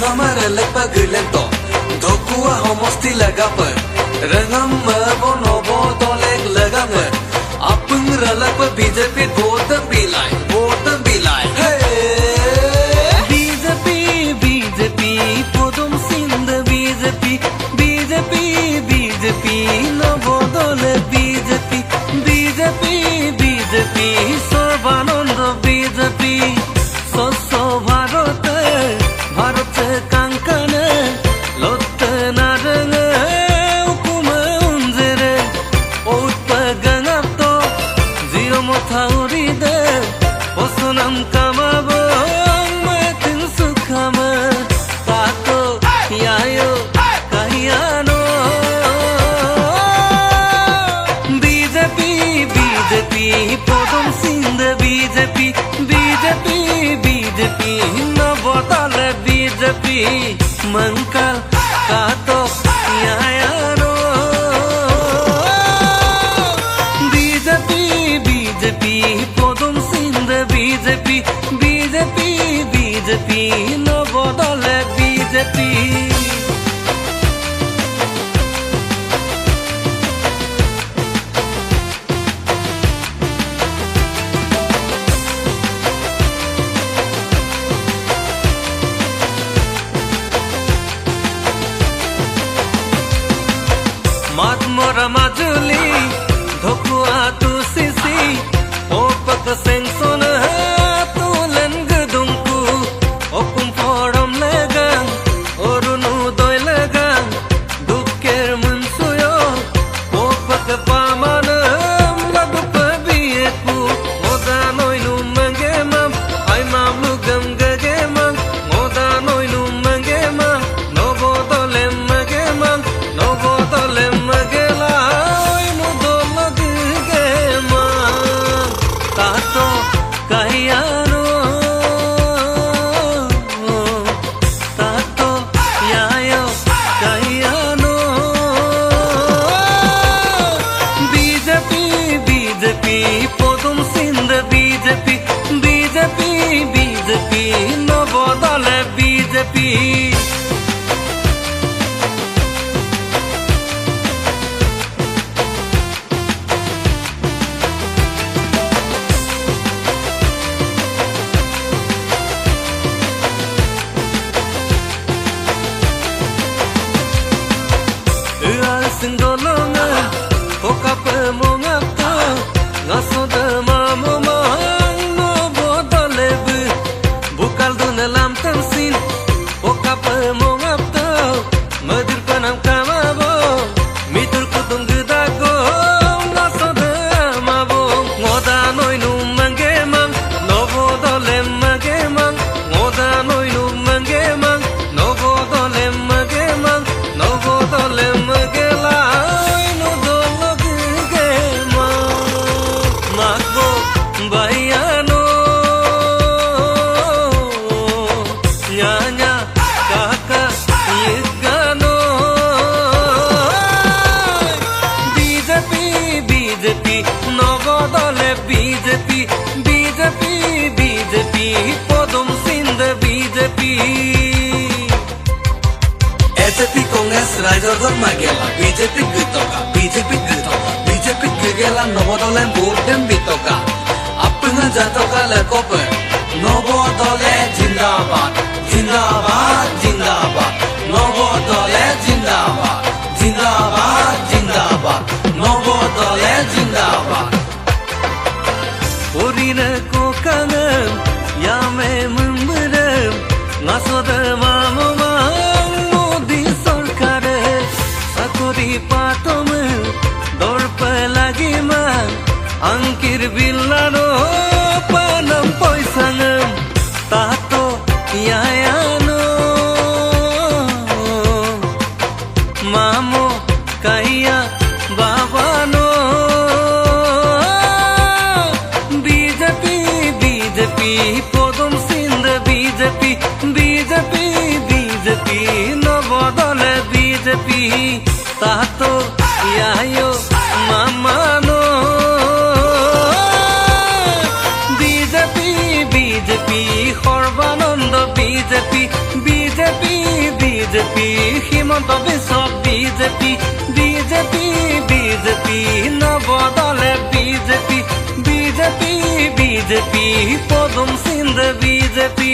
Samar lekpa gulento Dokua homosti lagapa Rangam bonobo dolek lagama Apung ralapa BJP vote bilai Hey BJP podum sind BJP no bodole BJP Sarbananda BJP স্বচ্ছ ভারত কাঙ্কানে লত্ত নারঙে উকুমে উঞ্জেরে ঔৎপগঙাপ্ত জিও মথাউরি দে বসনাম কামাবো Metin সুখাম তাতো ইয়ায়ো কাহিয়ানো BJP Padam Sindh BJP নবদলে BJP মঙ্কল কাতো ইয়ায়নো BJP Padam Sindh BJP নবদলে BJP Matmora majuli dhokua tu sisi opak sengson tu lengdungku okum forum legang orunu doi legang dukker munsuyo opak pamanam ladup bieku modanoinu mangemam ai mamlu gamgagemam modanoinu mangemam nobodolem magemam nobodolem Padam Sindh BJP নবদলে BJP Sindolonga okap mongapto ngasoda mamomang no bodoleb bukal dunelam tansin okap mongapto madir panam kamabo mitur kutung gedago ngasoda mabo ngoda noinu mangemang no bodolem magemang ngoda noinu mangemang no bodolem magemang no bodolem Bayano nyanya kaka yegano BJP নবদলে BJP Padam Sindh BJP SJP Congress রাইজর মাগেলা BJP গেলা নবদলে vote them বিতকা আপনা জাতকা লেকপে নবদলে জিন্দাবাদ নবদলে জিন্দাবাদ নবদলে জিন্দাবাদ ওরিনে কোকাঙম ইয়ামে মুমরম নাসদে মামমাং মোদি সরকারে সাকরি Patam দর্পে লাগিমা angkir billano panam poisangam tato yayano mamo kaya babano BJP podum sind BJP nobodole BJP tato yayo mamano BJP Sarbananda BJP BJP BJP Himanta Biswa BJP BJP BJP নবদলে BJP BJP BJP পদম সিন্ধ BJP